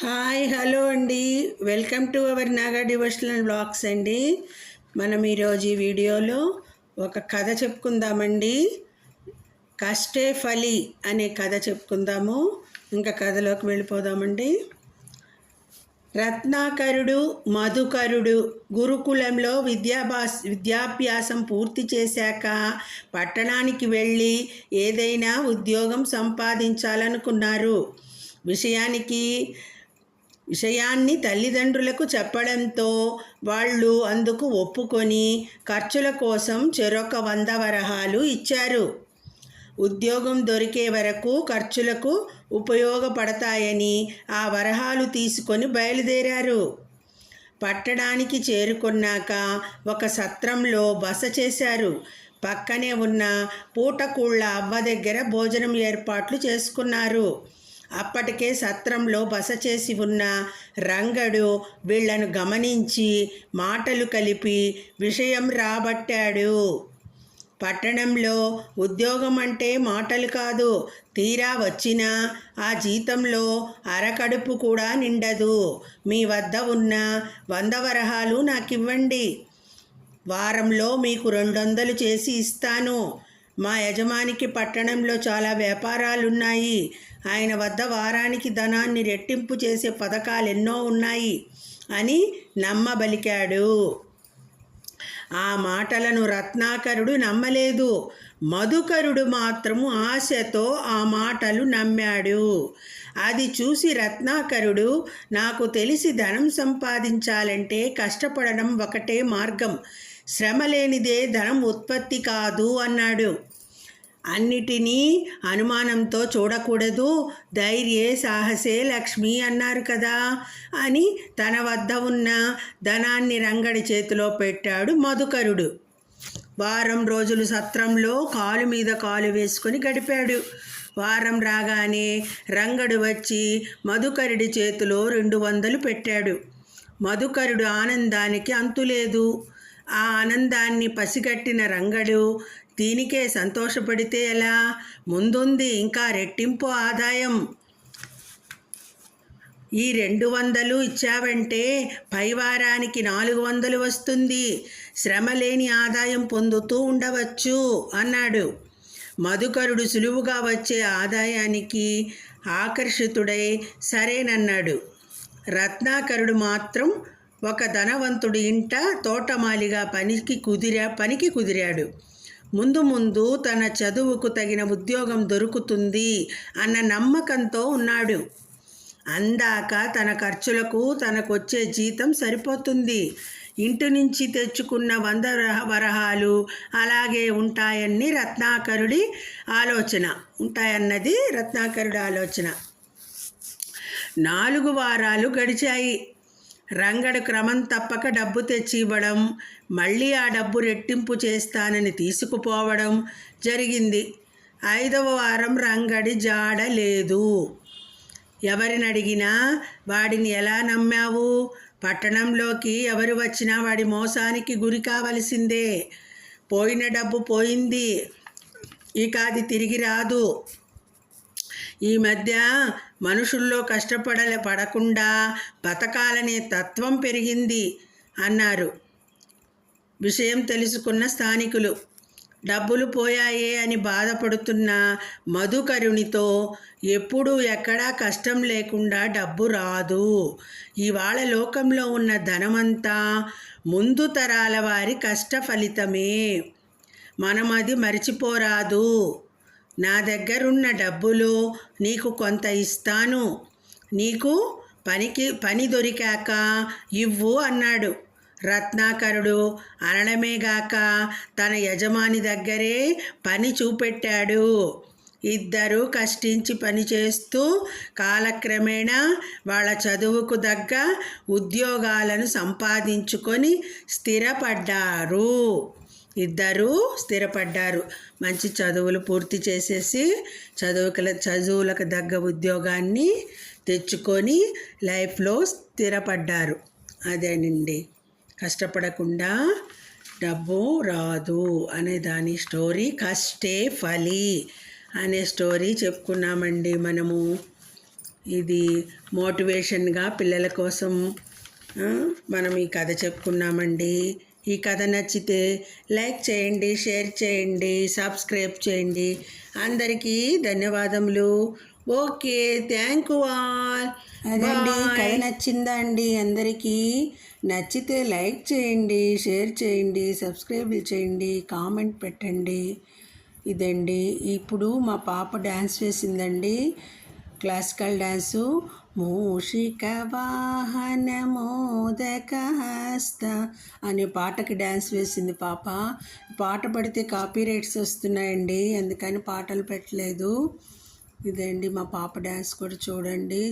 Hi hello అండి. Welcome to our Naga devotional blogs అండి. మనం ఈరోజు ఈ వీడియోలో ఒక కథ చెప్పుకుందామండి. కష్టే ఫలి అనే కథ చెప్పుకుందాము. ఇంకా కథలోకి వెళ్ళిపోదామండి. రత్నాకరుడు మధుకరుడు గురుకులంలో విద్యాభ్యాసం పూర్తి చేశాక పట్టణానికి వెళ్ళి ఏదైనా ఉద్యోగం సంపాదించాలనుకున్నారు. విషయాన్ని తల్లిదండ్రులకు చెప్పడంతో వాళ్ళు అందుకు ఒప్పుకొని ఖర్చుల కోసం చెరొక 100 వరహాలు ఇచ్చారు. ఉద్యోగం దొరికే వరకు ఖర్చులకు ఉపయోగపడతాయని ఆ వరహాలు తీసుకొని బయలుదేరారు. పట్టణానికి చేరుకున్నాక ఒక సత్రంలో బస చేశారు. పక్కనే ఉన్న పూటకూళ్ళ అవ్వ దగ్గర భోజనం ఏర్పాట్లు చేసుకున్నారు. అప్పటికే సత్రంలో బస చేసి ఉన్న రంగడు వీళ్లను గమనించి మాటలు కలిపి విషయం రాబట్టాడు. పట్టణంలో ఉద్యోగం అంటే మాటలు కాదు, తీరా వచ్చినా ఆ జీతంలో అరకడుపు కూడా నిండదు. మీ వద్ద ఉన్న 100 వరహాలు నాకివ్వండి. వారంలో మీకు 200 చేసి ఇస్తాను. మా యజమానికి పట్టణంలో చాలా వ్యాపారాలున్నాయి. ఆయన వద్ద వారానికి ధనాన్ని రెట్టింపు చేసే పథకాలెన్నో ఉన్నాయి అని నమ్మబలికాడు. ఆ మాటలను రత్నాకరుడు నమ్మలేదు. మధుకరుడు మాత్రము ఆశతో ఆ మాటలు నమ్మాడు. అది చూసి రత్నాకరుడు, నాకు తెలిసి ధనం సంపాదించాలంటే కష్టపడడం ఒకటే మార్గం, శ్రమ లేనిదే ధనం ఉత్పత్తి కాదు అన్నాడు. అన్నిటినీ అనుమానంతో చూడకూడదు, ధైర్యే సాహసే లక్ష్మి అన్నారు కదా అని తన వద్ద ఉన్న ధనాన్ని రంగడి చేతిలో పెట్టాడు మధుకరుడు. వారం రోజులు సత్రంలో కాలు మీద కాలు వేసుకొని గడిపాడు. వారం రాగానే రంగడు వచ్చి మధుకరుడి చేతిలో 200 పెట్టాడు. మధుకరుడు ఆనందానికి అంతులేదు. ఆ ఆనందాన్ని పసిగట్టిన రంగడు, దీనికే సంతోషపడితే ఎలా, ముందుంది ఇంకా రెట్టింపు ఆదాయం. ఈ 200 ఇచ్చావంటే పై వారానికి 400 వస్తుంది. శ్రమ లేని ఆదాయం పొందుతూ ఉండవచ్చు అన్నాడు. మధుకరుడు సులువుగా వచ్చే ఆదాయానికి ఆకర్షితుడై సరేనన్నాడు. రత్నాకరుడు మాత్రం ఒక ధనవంతుడి ఇంట తోటమాలిగా పనికి కుదిరాడు. ముందు తన చదువుకు తగిన ఉద్యోగం దొరుకుతుంది అన్న నమ్మకంతో ఉన్నాడు. అందాక తన ఖర్చులకు తనకొచ్చే జీతం సరిపోతుంది. ఇంటి నుంచి తెచ్చుకున్న 100 వరహాలు అలాగే ఉంటాయన్నది రత్నాకరుడి ఆలోచన. 4 వారాలు గడిచాయి. రంగడు క్రమం తప్పక డబ్బు తెచ్చి ఇవ్వడం, మళ్ళీ ఆ డబ్బు రెట్టింపు చేస్తానని తీసుకుపోవడం జరిగింది. 5వ వారం రంగడి జాడ లేదు. ఎవరిని అడిగినా వాడిని ఎలా నమ్మావు? పట్టణంలోకి ఎవరు వచ్చినా వాడి మోసానికి గురి కావలసిందే. పోయిన డబ్బు పోయింది, ఇక అది తిరిగి రాదు. ఈ మధ్య మనుషుల్లో పడకుండా బతకాలనే తత్వం పెరిగింది అన్నారు విషయం తెలుసుకున్న స్థానికులు. డబ్బులు పోయాయే అని బాధపడుతున్న మధుకరునితో, ఎప్పుడూ ఎక్కడా కష్టం లేకుండా డబ్బు రాదు. ఇవాళ లోకంలో ఉన్న ధనమంతా ముందు తరాల వారి కష్ట ఫలితమే. మనం అది మరిచిపోరాదు. నా దగ్గరున్న డబ్బులో నీకు కొంత ఇస్తాను. నీకు పని దొరికాక ఇవ్వు అన్నాడు. రత్నాకరుడు అనడమేగాక తన యజమాని దగ్గరే పని చూపెట్టాడు. ఇద్దరూ కష్టించి పనిచేస్తూ కాలక్రమేణా వాళ్ళ చదువుకు తగ్గ ఉద్యోగాలను సంపాదించుకొని ఇద్దరూ స్థిరపడ్డారు. మంచి చదువులు పూర్తి చేసేసి చదువులకు తగ్గ ఉద్యోగాన్ని తెచ్చుకొని లైఫ్లో స్థిరపడ్డారు. అదేనండి, కష్టపడకుండా డబ్బు రాదు అనే దాని స్టోరీ. కష్టే ఫలి అనే స్టోరీ చెప్పుకున్నామండి మనము. ఇది మోటివేషన్గా పిల్లల కోసం మనం ఈ కథ చెప్పుకున్నామండి. ఈ కథ నచ్చితే లైక్ చేయండి, షేర్ చేయండి, సబ్స్క్రైబ్ చేయండి. అందరికీ ధన్యవాదములు. Okay, thank you all. అదండి, కథ నచ్చిందా అండి అందరికీ? నచ్చితే లైక్ చేయండి, షేర్ చేయండి, సబ్స్క్రైబ్ చేయండి, కామెంట్ పెట్టండి. ఇదండి, ఇప్పుడు మా పాప డ్యాన్స్ వేసిందండి, క్లాసికల్ డ్యాన్సు. మూషిక వాహన మోదక హస్త అనే పాటకి డ్యాన్స్ వేసింది పాప. పాట పడితే కాపీ రైట్స్ వస్తున్నాయండి, అందుకని పాటలు పెట్టలేదు. ఇదండి మా పాప డ్యాన్స్ కూడా చూడండి.